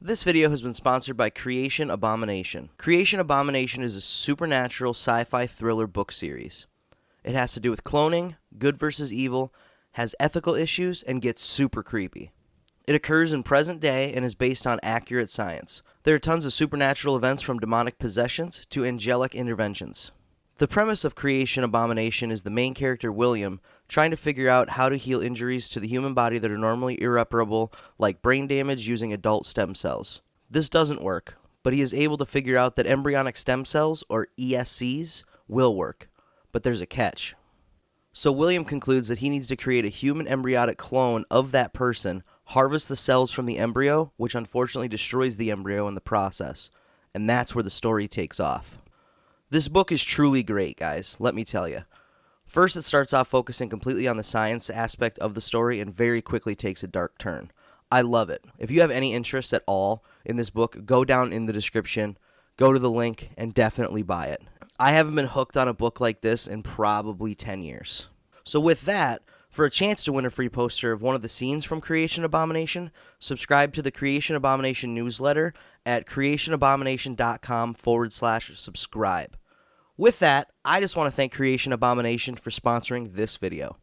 This video has been sponsored by Creation Abomination. Creation Abomination is a supernatural sci-fi thriller book series. It has to do with cloning, good versus evil, has ethical issues, and gets super creepy. It occurs in present day and is based on accurate science. There are tons of supernatural events from demonic possessions to angelic interventions. The premise of Creation Abomination is the main character, William, trying to figure out how to heal injuries to the human body that are normally irreparable, like brain damage using adult stem cells. This doesn't work, but he is able to figure out that embryonic stem cells, or ESCs, will work. But there's a catch. So William concludes that he needs to create a human embryonic clone of that person, harvest the cells from the embryo, which unfortunately destroys the embryo in the process. And that's where the story takes off. This book is truly great, guys, let me tell you. First, it starts off focusing completely on the science aspect of the story and very quickly takes a dark turn. I love it. If you have any interest at all in this book, go down in the description, go to the link, and definitely buy it. I haven't been hooked on a book like this in probably 10 years. So with that, for a chance to win a free poster of one of the scenes from Creation Abomination, subscribe to the Creation Abomination newsletter at creationabomination.com/subscribe. With that, I just want to thank Creation Abomination for sponsoring this video.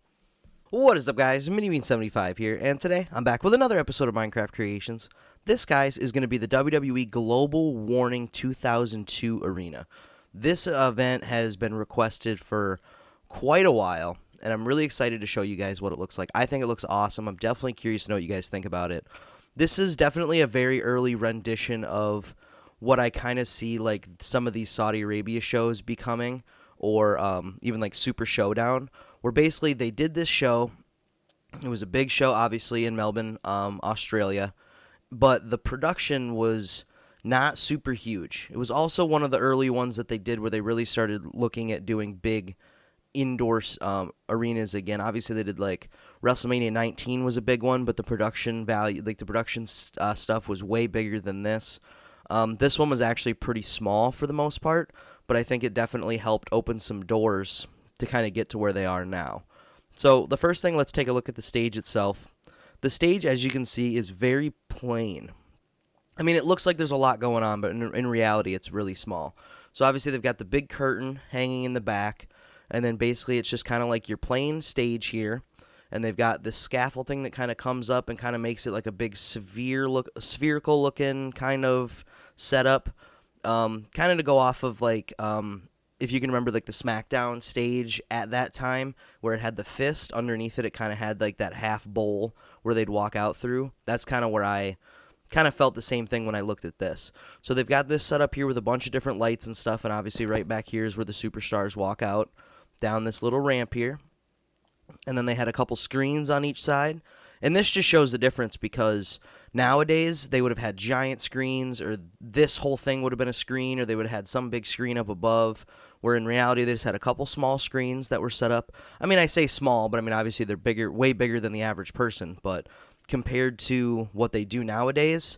What is up, guys? MiniBean75 here, and today I'm back with another episode of Minecraft Creations. This, guys, is going to be the WWE Global Warning 2002 Arena. This event has been requested for quite a while, and I'm really excited to show you guys what it looks like. I think it looks awesome. I'm definitely curious to know what you guys think about it. This is definitely a very early rendition of what I kind of see like some of these Saudi Arabia shows becoming, or even like Super Showdown, where basically they did this show. It was a big show, obviously, in Melbourne, Australia, but the production was not super huge. It was also one of the early ones that they did where they really started looking at doing big indoor arenas again. Obviously, they did like WrestleMania 19 was a big one, but the production value, like the production stuff, was way bigger than this. This one was actually pretty small for the most part, but I think it definitely helped open some doors to kind of get to where they are now. So the first thing, let's take a look at the stage itself. The stage, as you can see, is very plain. I mean, it looks like there's a lot going on, but in reality, it's really small. So obviously, they've got the big curtain hanging in the back, and then basically it's just kind of like your plain stage here. And they've got this scaffolding that kind of comes up and kind of makes it like a big spherical looking kind of setup. Kind of to go off of like, if you can remember like the SmackDown stage at that time where it had the fist underneath it, it kind of had like that half bowl where they'd walk out through. That's kind of where I kind of felt the same thing when I looked at this. So they've got this set up here with a bunch of different lights and stuff. And obviously right back here is where the superstars walk out down this little ramp here. And then they had a couple screens on each side. And this just shows the difference because nowadays they would have had giant screens, or this whole thing would have been a screen, or they would have had some big screen up above, where in reality they just had a couple small screens that were set up. I mean, I say small, but I mean, obviously they're bigger, way bigger than the average person. But compared to what they do nowadays,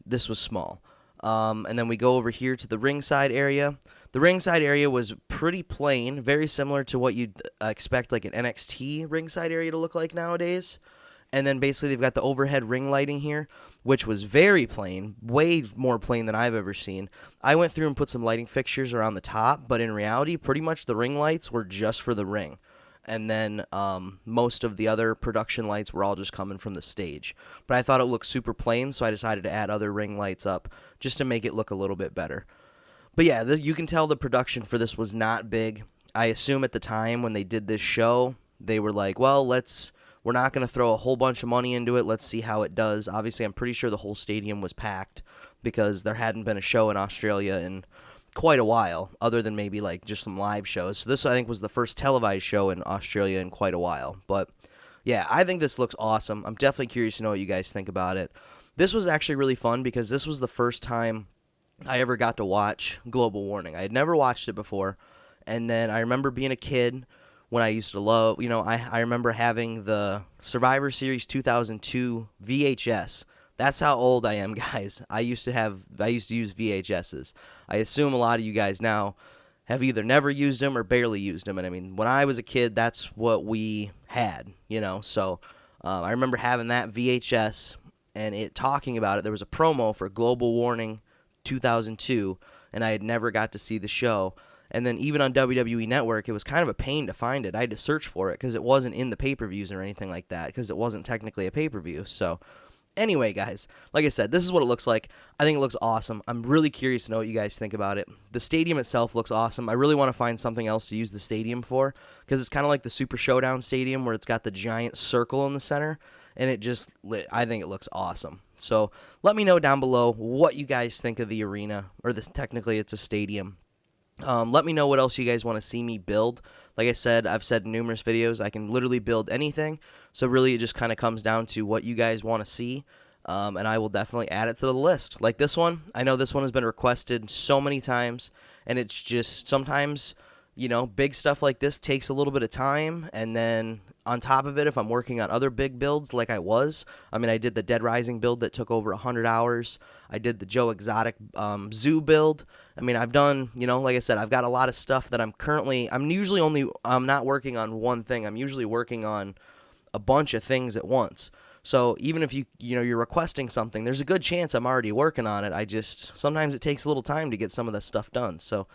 this was small. And then we go over here to the ringside area. The ringside area was pretty plain, very similar to what you'd expect like an NXT ringside area to look like nowadays. And then basically they've got the overhead ring lighting here, which was very plain, way more plain than I've ever seen. I went through and put some lighting fixtures around the top, but in reality, pretty much the ring lights were just for the ring. And then most of the other production lights were all just coming from the stage. But I thought it looked super plain, so I decided to add other ring lights up just to make it look a little bit better. But yeah, you can tell the production for this was not big. I assume at the time when they did this show, they were like, well, we're not going to throw a whole bunch of money into it. Let's see how it does. Obviously, I'm pretty sure the whole stadium was packed because there hadn't been a show in Australia in quite a while, other than maybe like just some live shows. So this, I think, was the first televised show in Australia in quite a while. But yeah, I think this looks awesome. I'm definitely curious to know what you guys think about it. This was actually really fun because this was the first time I ever got to watch Global Warning. I had never watched it before. And then I remember being a kid when I used to love, I remember having the Survivor Series 2002 VHS. That's how old I am, guys. I used to use VHSs. I assume a lot of you guys now have either never used them or barely used them. And I mean, when I was a kid, that's what we had, So I remember having that VHS and it talking about it. There was a promo for Global Warning 2002, and I had never got to see the show. And then even on WWE Network, it was kind of a pain to find it. I had to search for it because it wasn't in the pay-per-views or anything like that, because it wasn't technically a pay-per-view. So anyway, guys, like I said, this is what it looks like. I think it looks awesome. I'm really curious to know what you guys think about it. The stadium itself looks awesome. I really want to find something else to use the stadium for, because it's kind of like the Super Showdown Stadium where it's got the giant circle in the center, and I think it looks awesome. So let me know down below what you guys think of the arena, or technically it's a stadium. Let me know what else you guys want to see me build. Like I said, I've said in numerous videos, I can literally build anything. So really, it just kind of comes down to what you guys want to see. And I will definitely add it to the list. Like this one, I know this one has been requested so many times. And it's just sometimes, big stuff like this takes a little bit of time. And then on top of it, if I'm working on other big builds like I did the Dead Rising build that took over 100 hours. I did the Joe Exotic Zoo build. I've done, like I said, I've got a lot of stuff that I'm not working on one thing. I'm usually working on a bunch of things at once. So even if you're requesting something, there's a good chance I'm already working on it. Sometimes it takes a little time to get some of this stuff done. So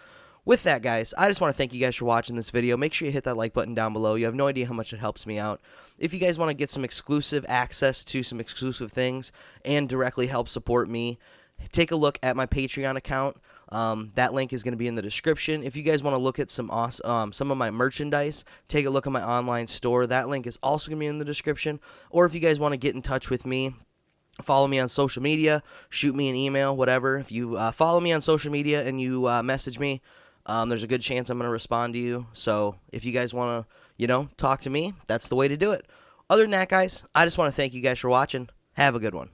with that, guys, I just want to thank you guys for watching this video. Make sure you hit that like button down below. You have no idea how much it helps me out. If you guys want to get some exclusive access to some exclusive things and directly help support me, take a look at my Patreon account. That link is going to be in the description. If you guys want to look at some of my merchandise, take a look at my online store. That link is also going to be in the description. Or if you guys want to get in touch with me, follow me on social media, shoot me an email, whatever. If you follow me on social media and you message me, there's a good chance I'm going to respond to you. So if you guys want to, talk to me, that's the way to do it. Other than that, guys, I just want to thank you guys for watching. Have a good one.